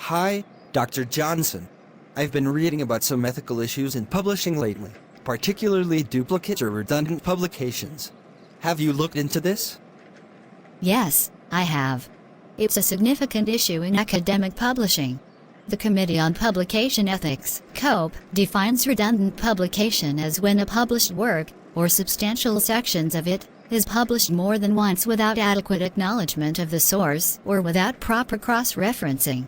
Hi, Dr. Johnson. I've been reading about some ethical issues in publishing lately, particularly duplicate or redundant publications. Have you looked into this? Yes, I have. It's a significant issue in academic publishing. The Committee on Publication Ethics, COPE, defines redundant publication as when a published work, or substantial sections of it, is published more than once without adequate acknowledgement of the source or without proper cross-referencing.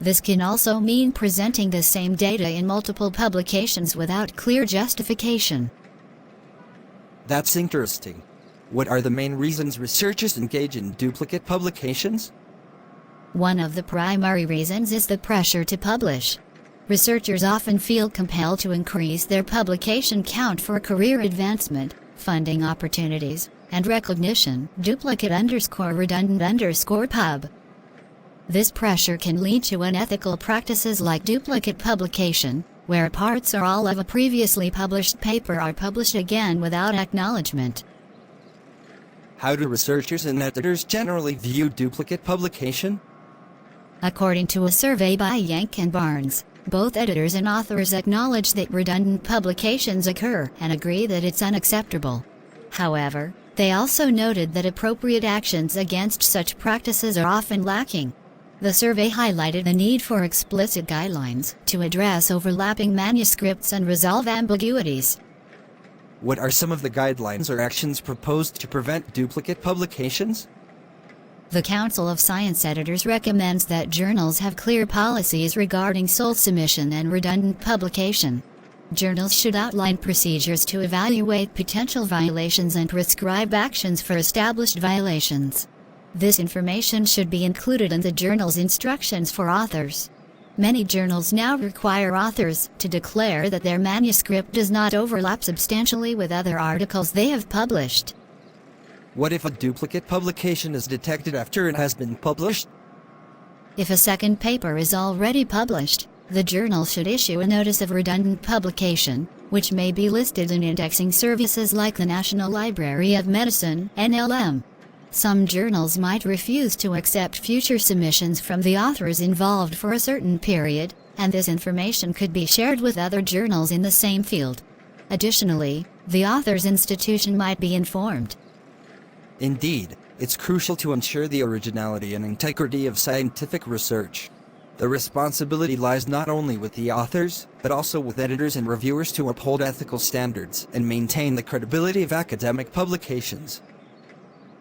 This can also mean presenting the same data in multiple publications without clear justification. That's interesting. What are the main reasons researchers engage in duplicate publications? One of the primary reasons is the pressure to publish. Researchers often feel compelled to increase their publication count for career advancement, funding opportunities, and recognition. Duplicate_redundant_pub. This pressure can lead to unethical practices like duplicate publication, where parts or all of a previously published paper are published again without acknowledgement. How do researchers and editors generally view duplicate publication? According to a survey by Yank and Barnes, both editors and authors acknowledge that redundant publications occur and agree that it's unacceptable. However, they also noted that appropriate actions against such practices are often lacking. The survey highlighted the need for explicit guidelines to address overlapping manuscripts and resolve ambiguities. What are some of the guidelines or actions proposed to prevent duplicate publications? The Council of Science Editors recommends that journals have clear policies regarding sole submission and redundant publication. Journals should outline procedures to evaluate potential violations and prescribe actions for established violations. This information should be included in the journal's instructions for authors. Many journals now require authors to declare that their manuscript does not overlap substantially with other articles they have published. What if a duplicate publication is detected after it has been published? If a second paper is already published, the journal should issue a notice of redundant publication, which may be listed in indexing services like the National Library of Medicine, NLM. Some journals might refuse to accept future submissions from the authors involved for a certain period, and this information could be shared with other journals in the same field. Additionally, the author's institution might be informed. Indeed, it's crucial to ensure the originality and integrity of scientific research. The responsibility lies not only with the authors, but also with editors and reviewers to uphold ethical standards and maintain the credibility of academic publications.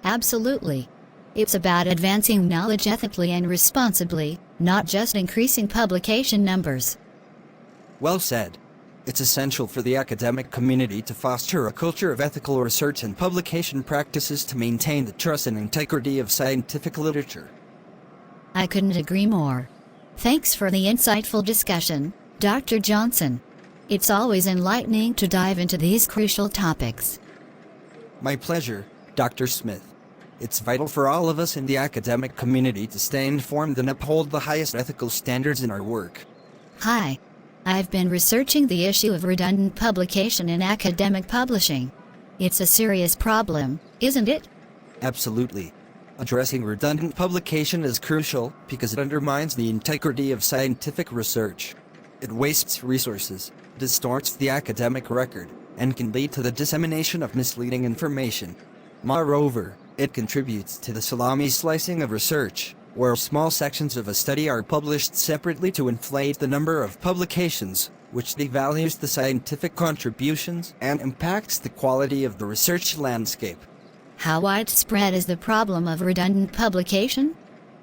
Absolutely. It's about advancing knowledge ethically and responsibly, not just increasing publication numbers. Well said. It's essential for the academic community to foster a culture of ethical research and publication practices to maintain the trust and integrity of scientific literature. I couldn't agree more. Thanks for the insightful discussion, Dr. Johnson. It's always enlightening to dive into these crucial topics. My pleasure, Dr. Smith. It's vital for all of us in the academic community to stay informed and uphold the highest ethical standards in our work. Hi. I've been researching the issue of redundant publication in academic publishing. It's a serious problem, isn't it? Absolutely. Addressing redundant publication is crucial because it undermines the integrity of scientific research. It wastes resources, distorts the academic record, and can lead to the dissemination of misleading information. Moreover, it contributes to the salami slicing of research, where small sections of a study are published separately to inflate the number of publications, which devalues the scientific contributions and impacts the quality of the research landscape. How widespread is the problem of redundant publication?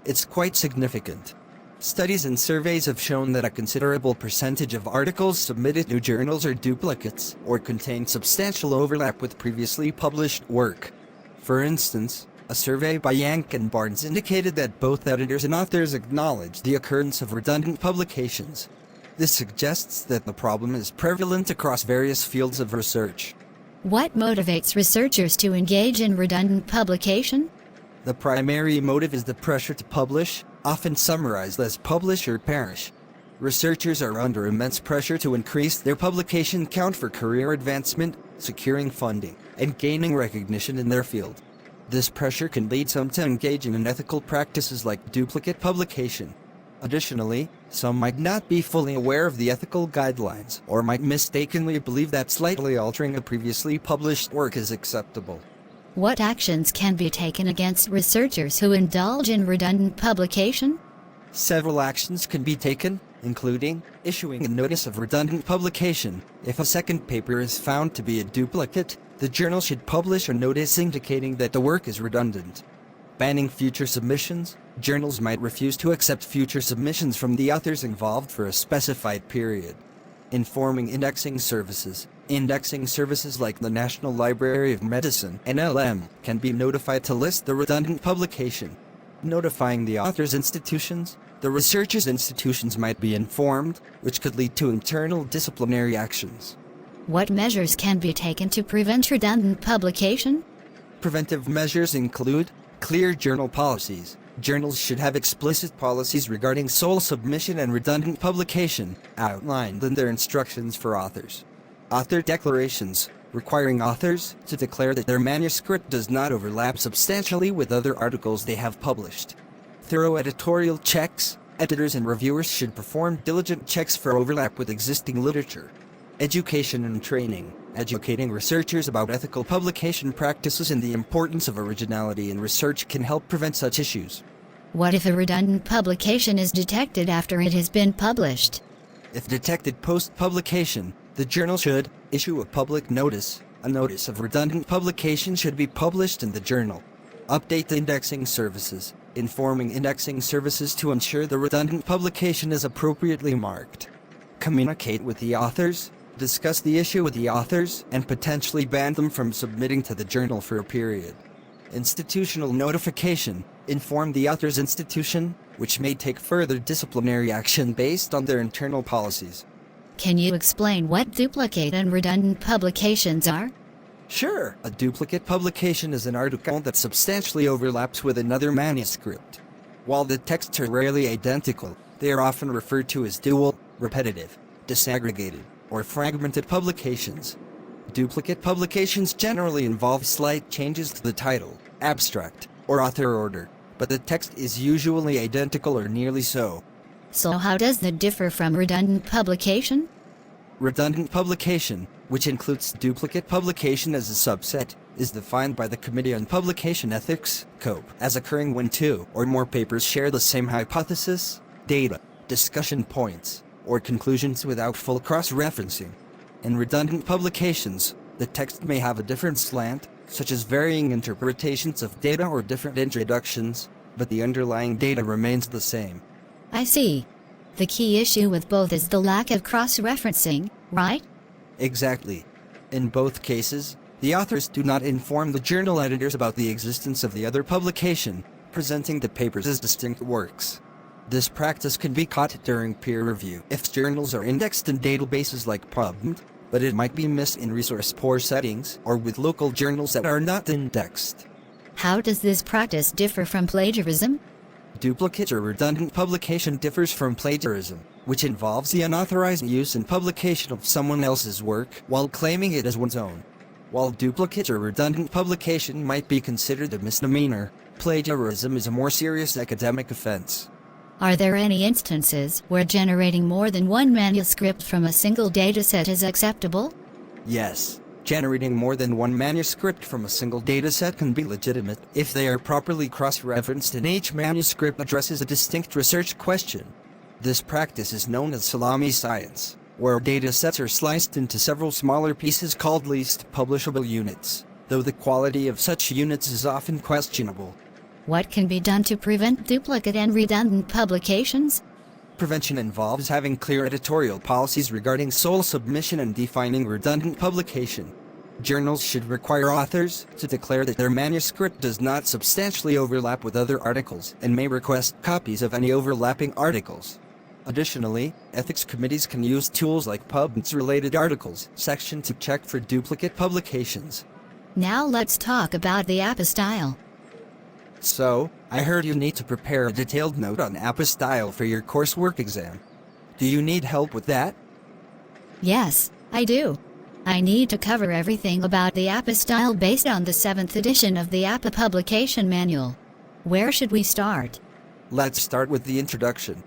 It's quite significant. Studies and surveys have shown that a considerable percentage of articles submitted to journals are duplicates or contain substantial overlap with previously published work. For instance, a survey by Yank and Barnes indicated that both editors and authors acknowledge the occurrence of redundant publications. This suggests that the problem is prevalent across various fields of research. What motivates researchers to engage in redundant publication? The primary motive is the pressure to publish, often summarized as publish or perish. Researchers are under immense pressure to increase their publication count for career advancement, securing funding, and gaining recognition in their field. This pressure can lead some to engage in unethical practices like duplicate publication. Additionally, some might not be fully aware of the ethical guidelines or might mistakenly believe that slightly altering a previously published work is acceptable. What actions can be taken against researchers who indulge in redundant publication? Several actions can be taken, including issuing a notice of redundant publication. If a second paper is found to be a duplicate, the journal should publish a notice indicating that the work is redundant. Banning future submissions. Journals might refuse to accept future submissions from the authors involved for a specified period. Informing indexing services. Indexing services like the National Library of Medicine (NLM) can be notified to list the redundant publication. Notifying the author's institutions. The researcher's institutions might be informed, which could lead to internal disciplinary actions. What measures can be taken to prevent redundant publication? Preventive measures include clear journal policies. Journals should have explicit policies regarding sole submission and redundant publication, outlined in their instructions for authors. Author declarations, requiring authors to declare that their manuscript does not overlap substantially with other articles they have published. Thorough editorial checks. Editors and reviewers should perform diligent checks for overlap with existing literature. Education and training. Educating researchers about ethical publication practices and the importance of originality in research can help prevent such issues. What if a redundant publication is detected after it has been published? If detected post-publication, the journal should issue a public notice. A notice of redundant publication should be published in the journal. Update the indexing services. Informing indexing services to ensure the redundant publication is appropriately marked. Communicate with the authors. Discuss the issue with the authors and potentially ban them from submitting to the journal for a period. Institutional notification. Inform the author's institution, which may take further disciplinary action based on their internal policies. Can you explain what duplicate and redundant publications are? Sure, a duplicate publication is an article that substantially overlaps with another manuscript. While the texts are rarely identical, they are often referred to as dual, repetitive, disaggregated, or fragmented publications. Duplicate publications generally involve slight changes to the title, abstract, or author order, but the text is usually identical or nearly so. So how does that differ from redundant publication? Redundant publication, which includes duplicate publication as a subset, is defined by the Committee on Publication Ethics, COPE, as occurring when two or more papers share the same hypothesis, data, discussion points, or conclusions without full cross-referencing. In redundant publications, the text may have a different slant, such as varying interpretations of data or different introductions, but the underlying data remains the same. I see. The key issue with both is the lack of cross-referencing, right? Exactly. In both cases, the authors do not inform the journal editors about the existence of the other publication, presenting the papers as distinct works. This practice can be caught during peer review if journals are indexed in databases like PubMed, but it might be missed in resource-poor settings or with local journals that are not indexed. How does this practice differ from plagiarism? Duplicate or redundant publication differs from plagiarism, which involves the unauthorized use and publication of someone else's work while claiming it as one's own. While duplicate or redundant publication might be considered a misdemeanor, plagiarism is a more serious academic offense. Are there any instances where generating more than one manuscript from a single dataset is acceptable? Yes, generating more than one manuscript from a single dataset can be legitimate if they are properly cross-referenced and each manuscript addresses a distinct research question. This practice is known as salami science, where datasets are sliced into several smaller pieces called least publishable units, though the quality of such units is often questionable. What can be done to prevent duplicate and redundant publications? Prevention involves having clear editorial policies regarding sole submission and defining redundant publication. Journals should require authors to declare that their manuscript does not substantially overlap with other articles and may request copies of any overlapping articles. Additionally, ethics committees can use tools like PubMed's Related Articles section to check for duplicate publications. Now let's talk about the Apa style. So, I heard you need to prepare a detailed note on Apa style for your coursework exam. Do you need help with that? Yes, I do. I need to cover everything about the Apa style based on the 7th edition of the Apa publication manual. Where should we start? Let's start with the introduction.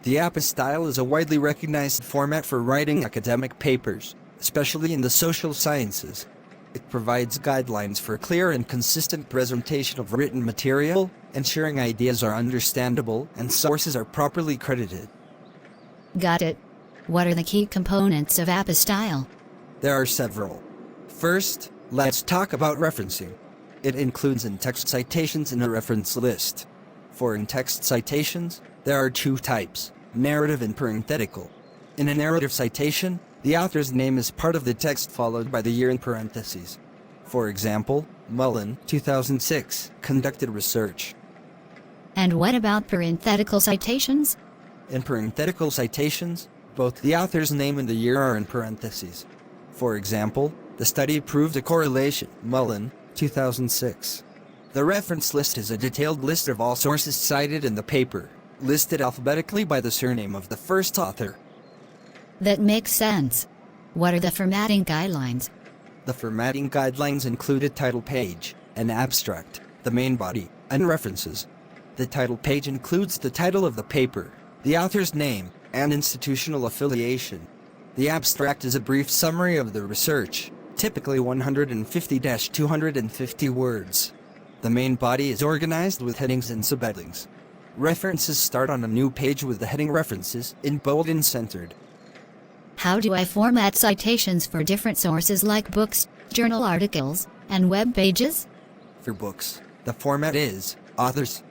The Apa style is a widely recognized format for writing academic papers, especially in the social sciences. It provides guidelines for clear and consistent presentation of written material, ensuring ideas are understandable and sources are properly credited. Got it. What are the key components of Apa style? There are several. First, let's talk about referencing. It includes in-text citations in a reference list. For in-text citations, there are two types, narrative and parenthetical. In a narrative citation, the author's name is part of the text followed by the year in parentheses. For example, Mullen, 2006, conducted research. And what about parenthetical citations? In parenthetical citations, both the author's name and the year are in parentheses. For example, the study proved a correlation, Mullen, 2006. The reference list is a detailed list of all sources cited in the paper, listed alphabetically by the surname of the first author. That makes sense. What are the formatting guidelines? The formatting guidelines include a title page, an abstract, the main body, and references. The title page includes the title of the paper, the author's name, and institutional affiliation. The abstract is a brief summary of the research, typically 150-250 words. The main body is organized with headings and subheadings. References start on a new page with the heading references in bold and centered. How do I format citations for different sources like books, journal articles, and web pages? For books, the format is authors,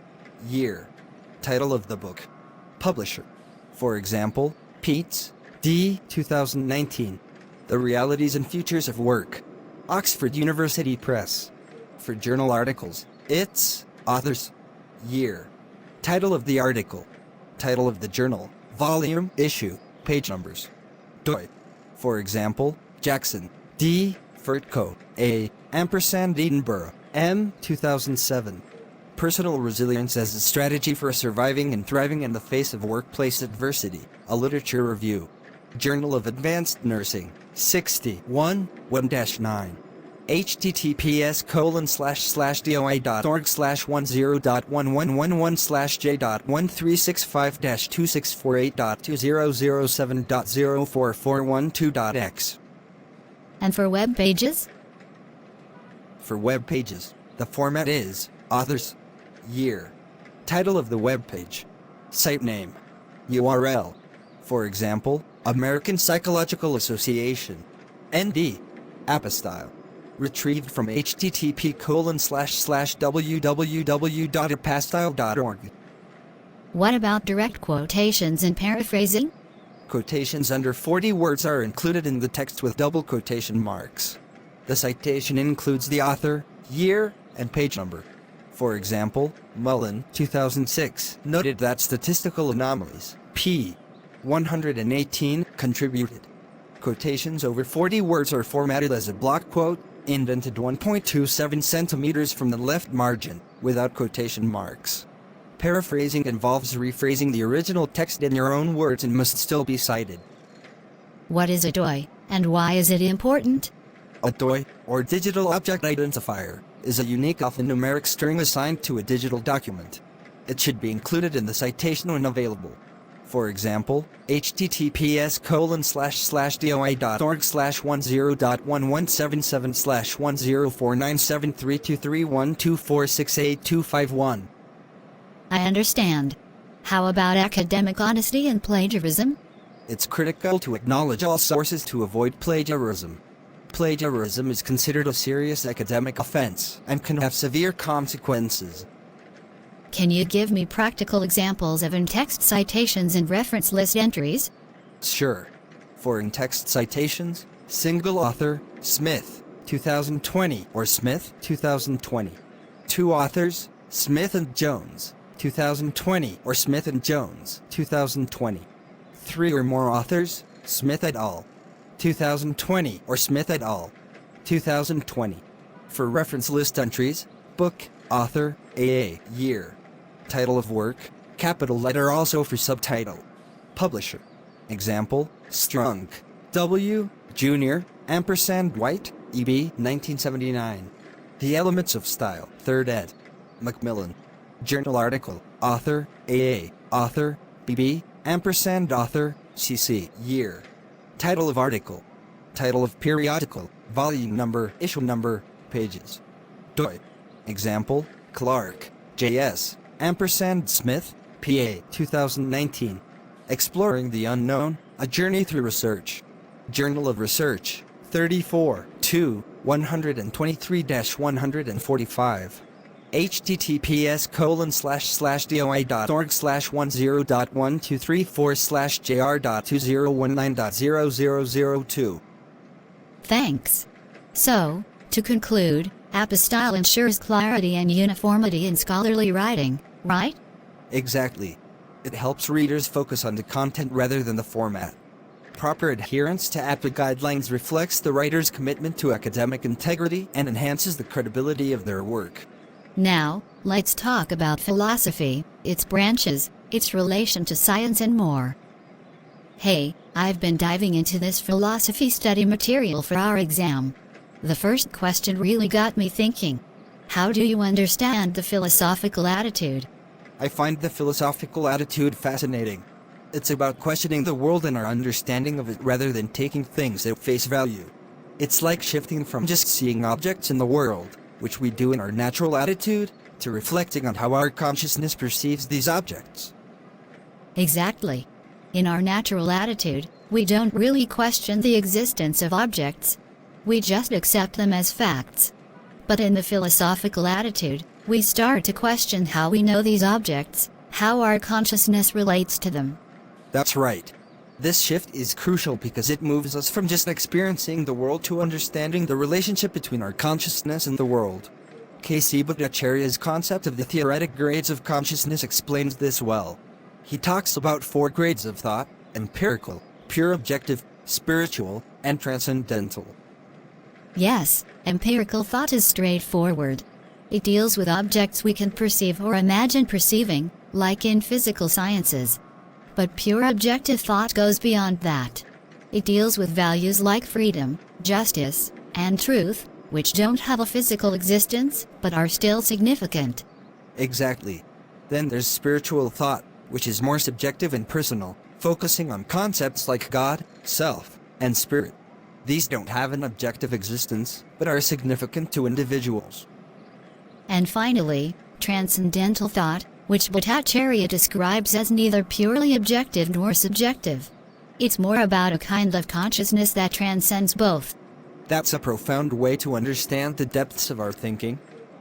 year, title of the book, publisher. For example, Peets, D. 2019. The Realities and Futures of Work, Oxford University Press. For journal articles, it's authors, year, title of the article, title of the journal, volume, issue, page numbers. DOI. For example, Jackson, D. Furtco, A. Ampersand Edinburgh, M. 2007. Personal Resilience as a Strategy for Surviving and Thriving in the Face of Workplace Adversity, a Literature Review. Journal of Advanced Nursing, 61, 1-9. https://doi.org/1011/j.1365-264.2007.04412.x. And for web pages? For web pages, the format is authors, year, title of the web page, site name, URL. For example, American Psychological Association, ND, Apa style. Retrieved from http://www.apastyle.org. What about direct quotations and paraphrasing? Quotations under 40 words are included in the text with double quotation marks. The citation includes the author, year, and page number. For example, Mullen, 2006, noted that statistical anomalies, p. 118, contributed. Quotations over 40 words are formatted as a block quote, indented 1.27 centimeters from the left margin, without quotation marks. Paraphrasing involves rephrasing the original text in your own words and must still be cited. What is a DOI, and why is it important? A DOI, or Digital Object Identifier, is a unique alphanumeric string assigned to a digital document. It should be included in the citation when available. For example, https://doi.org/1011/1049732312468251. I understand. How about academic honesty and plagiarism? It's critical to acknowledge all sources to avoid plagiarism. Plagiarism is considered a serious academic offense and can have severe consequences. Can you give me practical examples of in-text citations and reference list entries? Sure. For in-text citations, single author, Smith, 2020, or Smith, 2020. Two authors, Smith and Jones, 2020, or Smith and Jones, 2020. Three or more authors, Smith et al., 2020, or Smith et al., 2020. For reference list entries, book, author, AA, year. Title of work, capital letter also for subtitle. Publisher. Example, Strunk, W, Junior, ampersand White, EB, 1979. The Elements of Style, 3rd ed. Macmillan. Journal article, author, AA, author, BB, Ampersand author, CC, year. Title of article. Title of periodical, volume number, issue number, pages. Doi. Example, Clark, J.S., Ampersand Smith, PA, 2019. Exploring the Unknown, A Journey Through Research. Journal of Research, 34, 2, 123-145. https://doi.org/10.123/jr.2019.0002. Thanks. So, to conclude, Apa style ensures clarity and uniformity in scholarly writing, right? Exactly. It helps readers focus on the content rather than the format. Proper adherence to Apa guidelines reflects the writer's commitment to academic integrity and enhances the credibility of their work. Now, let's talk about philosophy, its branches, its relation to science and more. Hey, I've been diving into this philosophy study material for our exam. The first question really got me thinking. How do you understand the philosophical attitude? I find the philosophical attitude fascinating. It's about questioning the world and our understanding of it rather than taking things at face value. It's like shifting from just seeing objects in the world, which we do in our natural attitude, to reflecting on how our consciousness perceives these objects. Exactly. In our natural attitude, we don't really question the existence of objects. We just accept them as facts. But in the philosophical attitude, we start to question how we know these objects, how our consciousness relates to them. That's right. This shift is crucial because it moves us from just experiencing the world to understanding the relationship between our consciousness and the world. K.C. Bhattacharya's concept of the theoretic grades of consciousness explains this well. He talks about 4 grades of thought: empirical, pure objective, spiritual, and transcendental. Yes, empirical thought is straightforward. It deals with objects we can perceive or imagine perceiving, like in physical sciences. But pure objective thought goes beyond that. It deals with values like freedom, justice, and truth, which don't have a physical existence, but are still significant. Exactly. Then there's spiritual thought, which is more subjective and personal, focusing on concepts like God, self, and spirit. These don't have an objective existence, but are significant to individuals. And finally, transcendental thought, which Bhattacharya describes as neither purely objective nor subjective. It's more about a kind of consciousness that transcends both. That's a profound way to understand the depths of our thinking.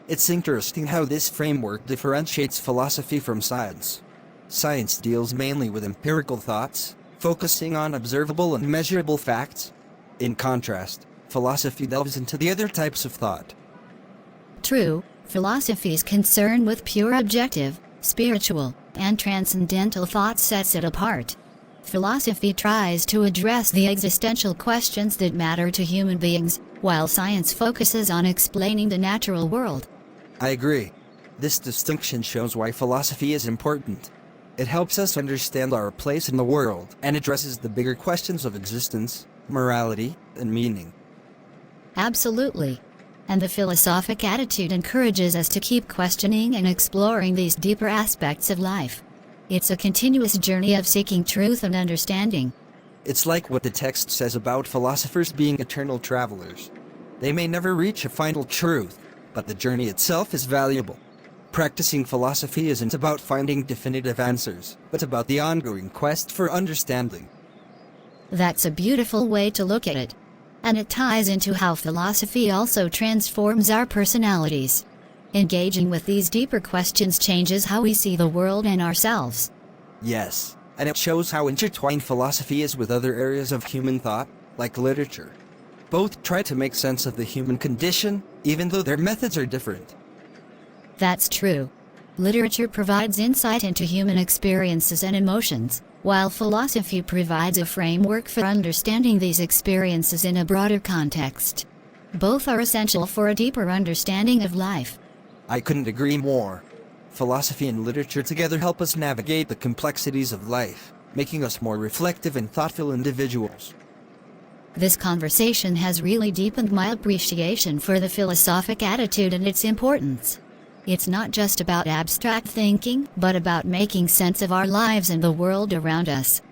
It's interesting how this framework differentiates philosophy from science. Science deals mainly with empirical thoughts, focusing on observable and measurable facts. In contrast, philosophy delves into the other types of thought. True, philosophy's concern with pure objective, spiritual, and transcendental thought sets it apart. Philosophy tries to address the existential questions that matter to human beings, while science focuses on explaining the natural world. I agree. This distinction shows why philosophy is important. It helps us understand our place in the world and addresses the bigger questions of existence, morality, and meaning. Absolutely. And the philosophic attitude encourages us to keep questioning and exploring these deeper aspects of life. It's a continuous journey of seeking truth and understanding. It's like what the text says about philosophers being eternal travelers. They may never reach a final truth, but the journey itself is valuable. Practicing philosophy isn't about finding definitive answers, but about the ongoing quest for understanding. That's a beautiful way to look at it. And it ties into how philosophy also transforms our personalities. Engaging with these deeper questions changes how we see the world and ourselves. Yes, and it shows how intertwined philosophy is with other areas of human thought, like literature. Both try to make sense of the human condition, even though their methods are different. That's true. Literature provides insight into human experiences and emotions, while philosophy provides a framework for understanding these experiences in a broader context. Both are essential for a deeper understanding of life. I couldn't agree more. Philosophy and literature together help us navigate the complexities of life, making us more reflective and thoughtful individuals. This conversation has really deepened my appreciation for the philosophic attitude and its importance. It's not just about abstract thinking, but about making sense of our lives and the world around us.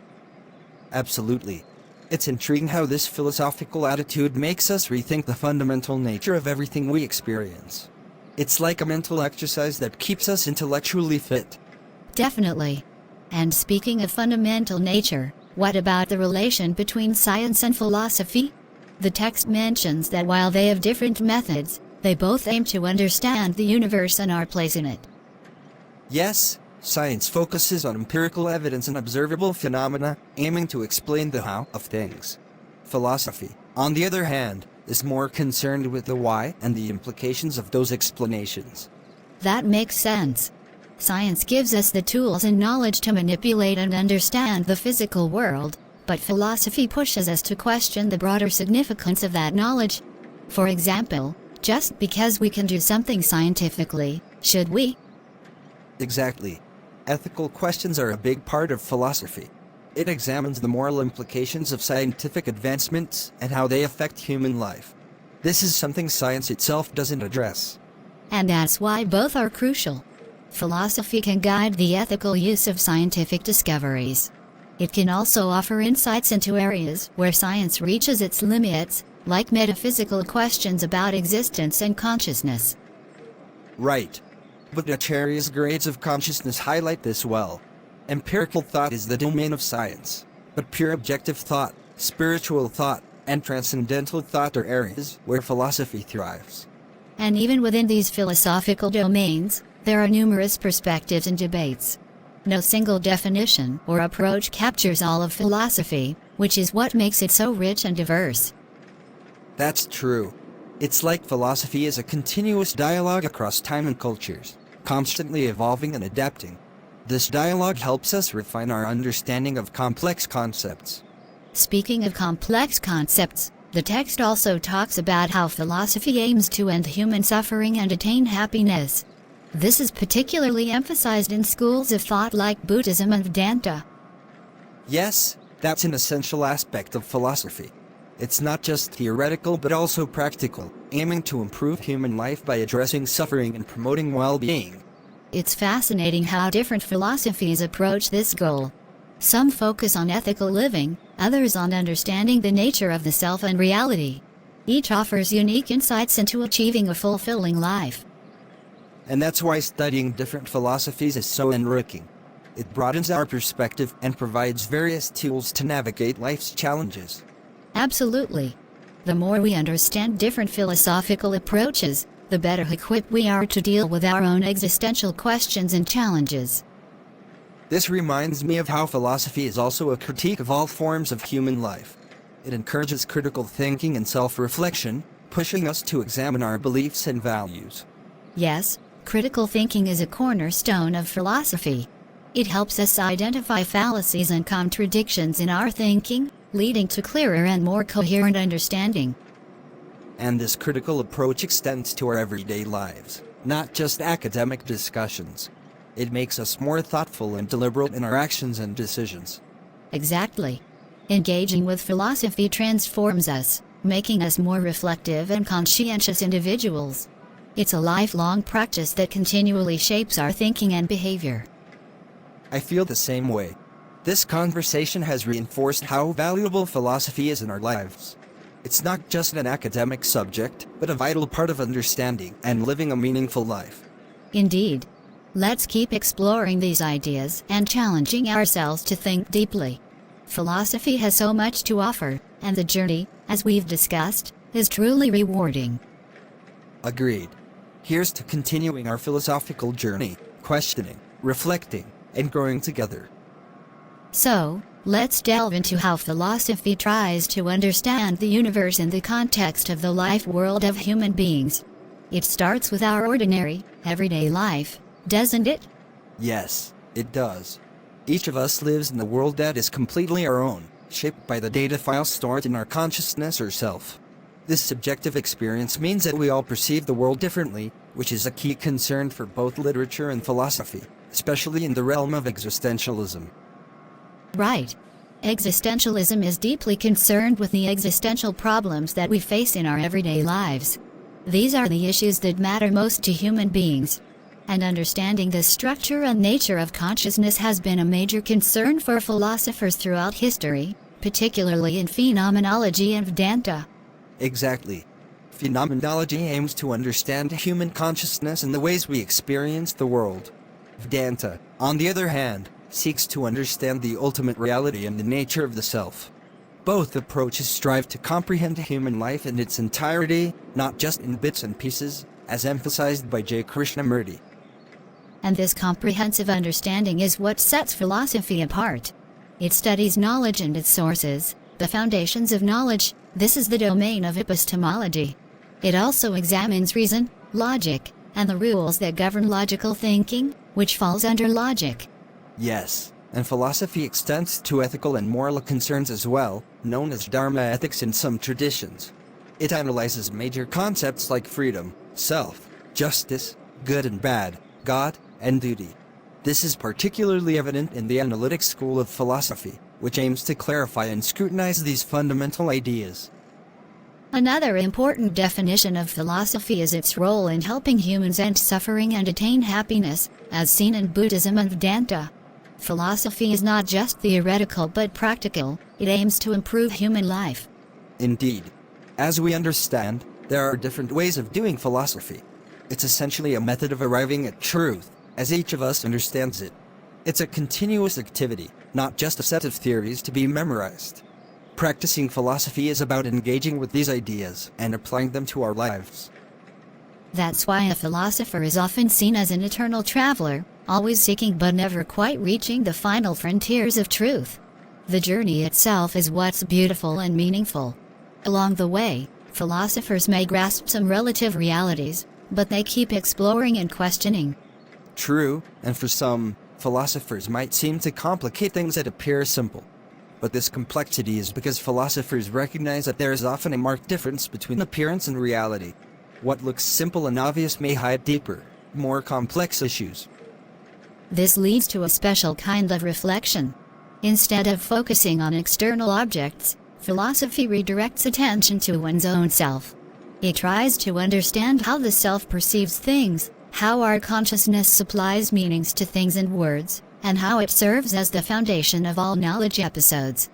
Absolutely. It's intriguing how this philosophical attitude makes us rethink the fundamental nature of everything we experience. It's like a mental exercise that keeps us intellectually fit. Definitely. And speaking of fundamental nature, what about the relation between science and philosophy? The text mentions that while they have different methods, they both aim to understand the universe and our place in it. Yes, science focuses on empirical evidence and observable phenomena, aiming to explain the how of things. Philosophy, on the other hand, is more concerned with the why and the implications of those explanations. That makes sense. Science gives us the tools and knowledge to manipulate and understand the physical world, but philosophy pushes us to question the broader significance of that knowledge. For example, just because we can do something scientifically, should we? Exactly. Ethical questions are a big part of philosophy. It examines the moral implications of scientific advancements and how they affect human life. This is something science itself doesn't address. And that's why both are crucial. Philosophy can guide the ethical use of scientific discoveries. It can also offer insights into areas where science reaches its limits, like metaphysical questions about existence and consciousness. Right. But Acharya's grades of consciousness highlight this well. Empirical thought is the domain of science, but pure objective thought, spiritual thought, and transcendental thought are areas where philosophy thrives. And even within these philosophical domains, there are numerous perspectives and debates. No single definition or approach captures all of philosophy, which is what makes it so rich and diverse. That's true. It's like philosophy is a continuous dialogue across time and cultures, constantly evolving and adapting. This dialogue helps us refine our understanding of complex concepts. Speaking of complex concepts, the text also talks about how philosophy aims to end human suffering and attain happiness. This is particularly emphasized in schools of thought like Buddhism and Vedanta. Yes, that's an essential aspect of philosophy. It's not just theoretical but also practical, aiming to improve human life by addressing suffering and promoting well-being. It's fascinating how different philosophies approach this goal. Some focus on ethical living, others on understanding the nature of the self and reality. Each offers unique insights into achieving a fulfilling life. And that's why studying different philosophies is so enriching. It broadens our perspective and provides various tools to navigate life's challenges. Absolutely. The more we understand different philosophical approaches, the better equipped we are to deal with our own existential questions and challenges. This reminds me of how philosophy is also a critique of all forms of human life. It encourages critical thinking and self-reflection, pushing us to examine our beliefs and values. Yes, critical thinking is a cornerstone of philosophy. It helps us identify fallacies and contradictions in our thinking, leading to clearer and more coherent understanding. And this critical approach extends to our everyday lives, not just academic discussions. It makes us more thoughtful and deliberate in our actions and decisions. Exactly. Engaging with philosophy transforms us, making us more reflective and conscientious individuals. It's a lifelong practice that continually shapes our thinking and behavior. I feel the same way. This conversation has reinforced how valuable philosophy is in our lives. It's not just an academic subject, but a vital part of understanding and living a meaningful life. Indeed. Let's keep exploring these ideas and challenging ourselves to think deeply. Philosophy has so much to offer, and the journey, as we've discussed, is truly rewarding. Agreed. Here's to continuing our philosophical journey, questioning, reflecting, and growing together. So, let's delve into how philosophy tries to understand the universe in the context of the life world of human beings. It starts with our ordinary, everyday life, doesn't it? Yes, it does. Each of us lives in a world that is completely our own, shaped by the data files stored in our consciousness or self. This subjective experience means that we all perceive the world differently, which is a key concern for both literature and philosophy, especially in the realm of existentialism. Right. Existentialism is deeply concerned with the existential problems that we face in our everyday lives. These are the issues that matter most to human beings. And understanding the structure and nature of consciousness has been a major concern for philosophers throughout history, particularly in phenomenology and Vedanta. Exactly. Phenomenology aims to understand human consciousness and the ways we experience the world. Vedanta, on the other hand, seeks to understand the ultimate reality and the nature of the self. Both approaches strive to comprehend human life in its entirety, not just in bits and pieces, as emphasized by J. Krishnamurti. And this comprehensive understanding is what sets philosophy apart. It studies knowledge and its sources, the foundations of knowledge. This is the domain of epistemology. It also examines reason, logic, and the rules that govern logical thinking, which falls under logic. Yes, and philosophy extends to ethical and moral concerns as well, known as dharma ethics in some traditions. It analyzes major concepts like freedom, self, justice, good and bad, God, and duty. This is particularly evident in the analytic school of philosophy, which aims to clarify and scrutinize these fundamental ideas. Another important definition of philosophy is its role in helping humans end suffering and attain happiness, as seen in Buddhism and Vedanta. Philosophy is not just theoretical but practical. It aims to improve human life. Indeed. As we understand, there are different ways of doing philosophy. It's essentially a method of arriving at truth, as each of us understands it. It's a continuous activity, not just a set of theories to be memorized. Practicing philosophy is about engaging with these ideas and applying them to our lives. That's why a philosopher is often seen as an eternal traveler, always seeking but never quite reaching the final frontiers of truth. The journey itself is what's beautiful and meaningful. Along the way, philosophers may grasp some relative realities, but they keep exploring and questioning. True, and for some, philosophers might seem to complicate things that appear simple. But this complexity is because philosophers recognize that there is often a marked difference between appearance and reality. What looks simple and obvious may hide deeper, more complex issues. This leads to a special kind of reflection. Instead of focusing on external objects, philosophy redirects attention to one's own self. It tries to understand how the self perceives things, how our consciousness supplies meanings to things and words, and how it serves as the foundation of all knowledge episodes.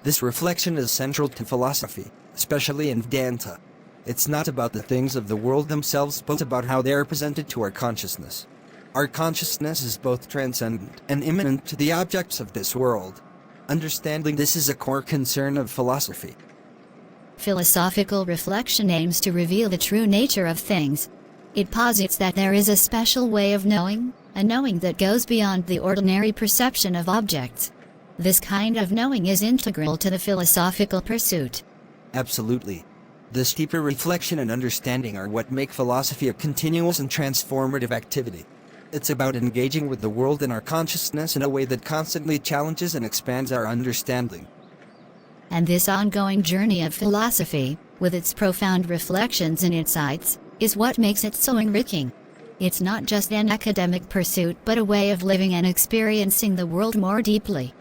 This reflection is central to philosophy, especially in Vedanta. It's not about the things of the world themselves but about how they are presented to our consciousness. Our consciousness is both transcendent and immanent to the objects of this world. Understanding this is a core concern of philosophy. Philosophical reflection aims to reveal the true nature of things. It posits that there is a special way of knowing, a knowing that goes beyond the ordinary perception of objects. This kind of knowing is integral to the philosophical pursuit. Absolutely. This deeper reflection and understanding are what make philosophy a continuous and transformative activity. It's about engaging with the world and our consciousness in a way that constantly challenges and expands our understanding. And this ongoing journey of philosophy, with its profound reflections and insights, is what makes it so enriching. It's not just an academic pursuit but a way of living and experiencing the world more deeply.